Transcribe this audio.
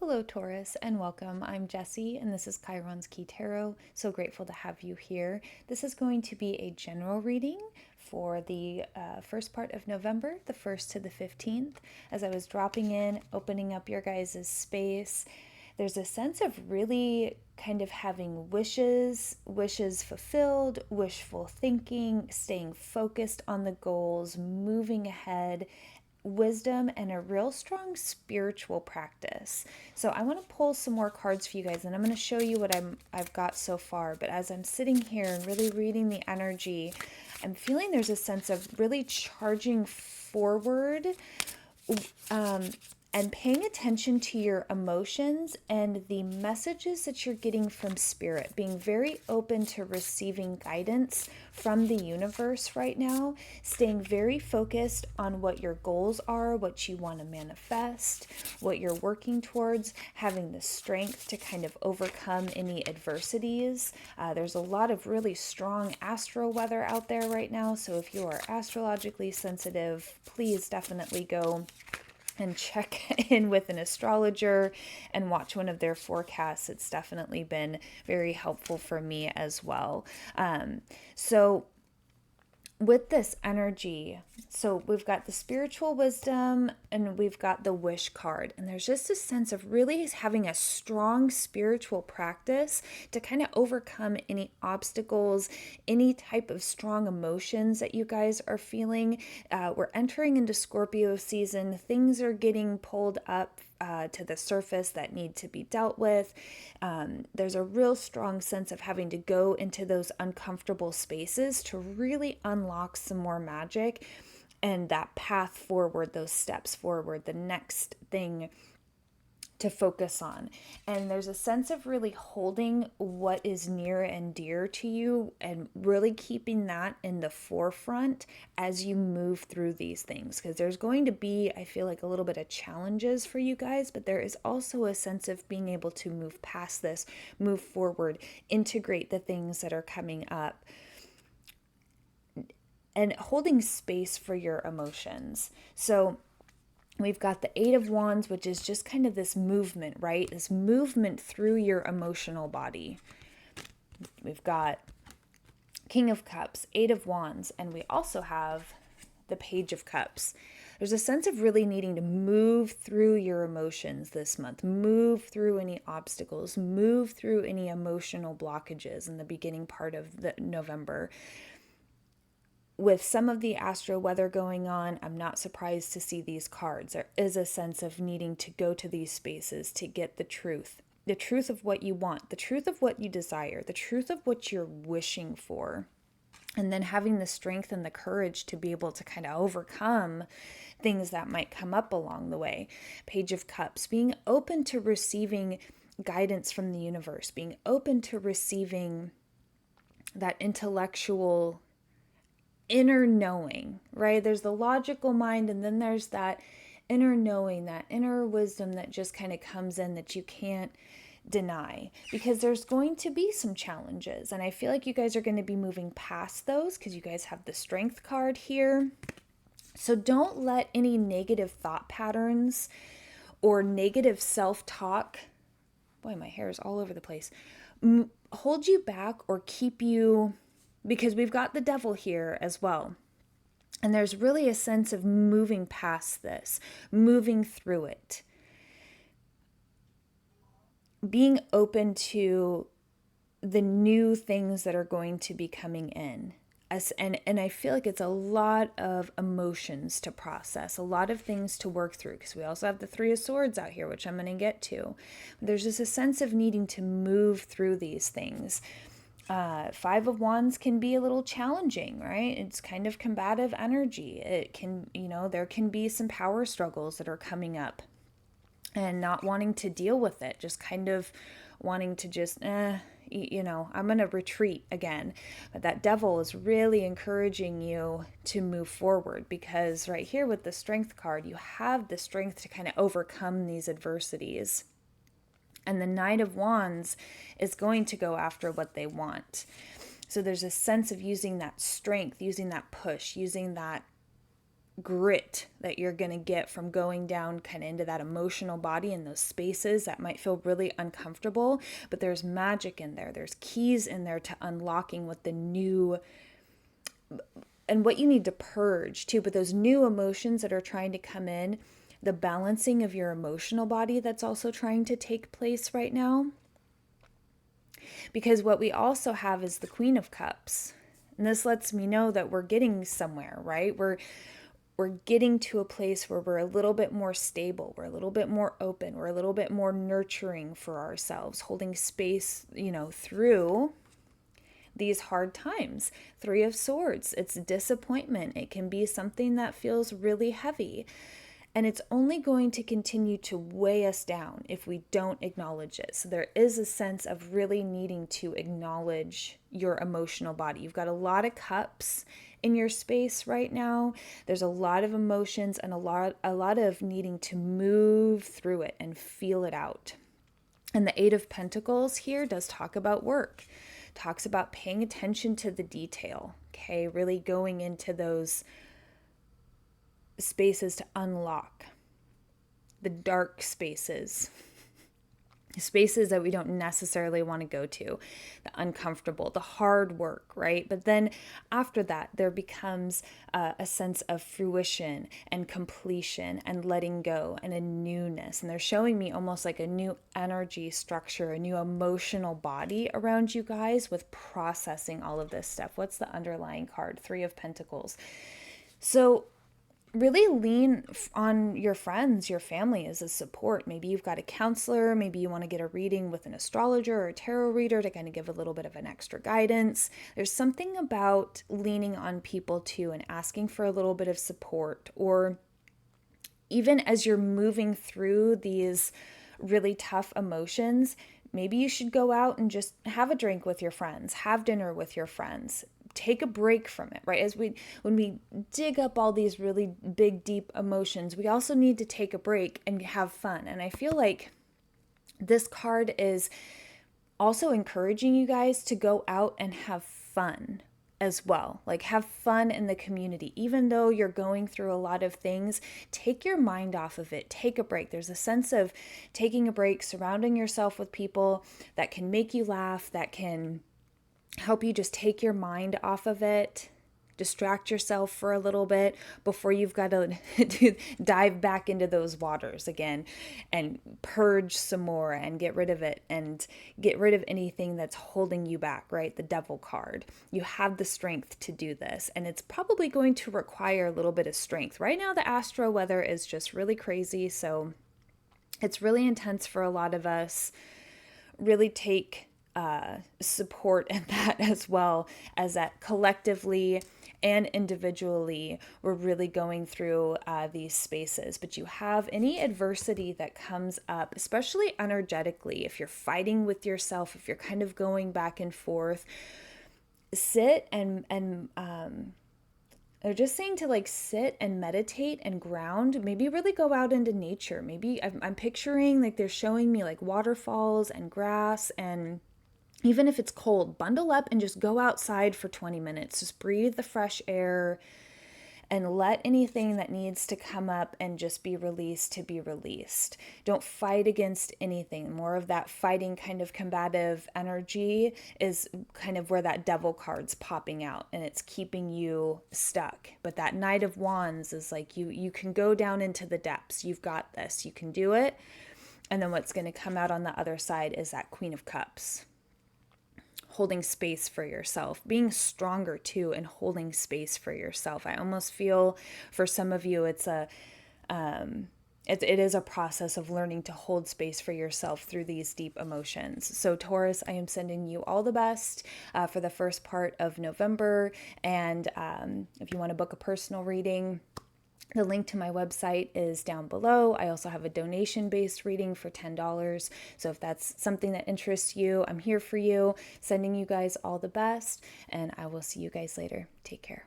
Hello, Taurus, and welcome. I'm Jessie, and this is Chiron's Key Tarot. So grateful to have you here. This is going to be a general reading for the first part of November, the 1st to the 15th. As I was dropping in, opening up your guys' space, there's a sense of really kind of having wishes fulfilled, wishful thinking, staying focused on the goals, moving ahead, wisdom, and a real strong spiritual practice. So I want to pull some more cards for you guys, and I'm going to show you what I've got so far. But as I'm sitting here and really reading the energy, I'm feeling there's a sense of really charging forward, and paying attention to your emotions and the messages that you're getting from spirit, being very open to receiving guidance from the universe right now, staying very focused on what your goals are, what you want to manifest, what you're working towards, having the strength to kind of overcome any adversities. There's a lot of really strong astro weather out there right now, so if you are astrologically sensitive, please definitely go and check in with an astrologer and watch one of their forecasts. It's definitely been very helpful for me as well. So with this energy, so we've got the spiritual wisdom and we've got the wish card, and there's just a sense of really having a strong spiritual practice to kind of overcome any obstacles, any type of strong emotions that you guys are feeling. We're entering into Scorpio season. Things are getting pulled up to the surface that need to be dealt with. There's a real strong sense of having to go into those uncomfortable spaces to really unlock some more magic and that path forward, those steps forward, the next thing to focus on. And there's a sense of really holding what is near and dear to you and really keeping that in the forefront as you move through these things, because there's going to be, I feel like, a little bit of challenges for you guys, but there is also a sense of being able to move past this, move forward, integrate the things that are coming up, and holding space for your emotions. So we've got the Eight of Wands, which is just kind of this movement, right? This movement through your emotional body. We've got King of Cups, Eight of Wands, and we also have the Page of Cups. There's a sense of really needing to move through your emotions this month, move through any obstacles, move through any emotional blockages in the beginning part of November. With some of the astro weather going on, I'm not surprised to see these cards. There is a sense of needing to go to these spaces to get the truth of what you want, the truth of what you desire, the truth of what you're wishing for, and then having the strength and the courage to be able to kind of overcome things that might come up along the way. Page of Cups, being open to receiving guidance from the universe, being open to receiving that intellectual inner knowing, right? There's the logical mind, and then there's that inner knowing, that inner wisdom that just kind of comes in that you can't deny, because there's going to be some challenges, and I feel like you guys are going to be moving past those because you guys have the Strength card here. So don't let any negative thought patterns or negative self-talk, boy, my hair is all over the place, hold you back or keep you, because we've got the Devil here as well. And there's really a sense of moving past this, moving through it, being open to the new things that are going to be coming in. And I feel like it's a lot of emotions to process, a lot of things to work through, because we also have the Three of Swords out here, which I'm going to get to. There's just a sense of needing to move through these things. Five of Wands can be a little challenging, right? It's kind of combative energy. It can, there can be some power struggles that are coming up and not wanting to deal with it, just kind of wanting to just, I'm going to retreat again. But that Devil is really encouraging you to move forward, because right here with the Strength card, you have the strength to kind of overcome these adversities. And the Knight of Wands is going to go after what they want. So there's a sense of using that strength, using that push, using that grit that you're going to get from going down kind of into that emotional body in those spaces that might feel really uncomfortable, but there's magic in there. There's keys in there to unlocking what the new and what you need to purge too. But those new emotions that are trying to come in, the balancing of your emotional body that's also trying to take place right now. Because what we also have is the Queen of Cups. And this lets me know that we're getting somewhere, right? We're getting to a place where we're a little bit more stable, we're a little bit more open, we're a little bit more nurturing for ourselves, holding space, through these hard times. Three of Swords, it's disappointment. It can be something that feels really heavy. And it's only going to continue to weigh us down if we don't acknowledge it. So there is a sense of really needing to acknowledge your emotional body. You've got a lot of cups in your space right now. There's a lot of emotions and a lot of needing to move through it and feel it out. And the Eight of Pentacles here does talk about work. Talks about paying attention to the detail, okay? Really going into those spaces to unlock the dark spaces that we don't necessarily want to go to, the uncomfortable, the hard work, right? But then after that, there becomes a sense of fruition and completion and letting go and a newness. And they're showing me almost like a new energy structure, a new emotional body around you guys with processing all of this stuff. What's the underlying card? Three of Pentacles. So really lean on your friends, your family as a support. Maybe you've got a counselor, maybe you want to get a reading with an astrologer or a tarot reader to kind of give a little bit of an extra guidance. There's something about leaning on people too and asking for a little bit of support, or even as you're moving through these really tough emotions, maybe you should go out and just have a drink with your friends, have dinner with your friends. Take a break from it, right? When we dig up all these really big, deep emotions, we also need to take a break and have fun. And I feel like this card is also encouraging you guys to go out and have fun as well. Like, have fun in the community. Even though you're going through a lot of things, take your mind off of it. Take a break. There's a sense of taking a break, surrounding yourself with people that can make you laugh, that can help you just take your mind off of it, distract yourself for a little bit before you've got to dive back into those waters again and purge some more and get rid of it and get rid of anything that's holding you back, right? The Devil card. You have the strength to do this, and it's probably going to require a little bit of strength. Right now, the astro weather is just really crazy, so it's really intense for a lot of us. Really take support in that, as well as that collectively and individually we're really going through these spaces. But you have any adversity that comes up, especially energetically, if you're fighting with yourself, if you're kind of going back and forth, sit and they're just saying to like sit and meditate and ground. Maybe really go out into nature. Maybe I'm picturing, like, they're showing me like waterfalls and grass, and even if it's cold, bundle up and just go outside for 20 minutes. Just breathe the fresh air and let anything that needs to come up and just be released to be released. Don't fight against anything. More of that fighting kind of combative energy is kind of where that Devil card's popping out, and it's keeping you stuck. But that Knight of Wands is like, you can go down into the depths. You've got this. You can do it. And then what's going to come out on the other side is that Queen of Cups. Holding space for yourself, being stronger too, and holding space for yourself. I almost feel for some of you, it is a process of learning to hold space for yourself through these deep emotions. So Taurus, I am sending you all the best for the first part of November. And if you want to book a personal reading, the link to my website is down below. I also have a donation-based reading for $10. So if that's something that interests you, I'm here for you. Sending you guys all the best, and I will see you guys later. Take care.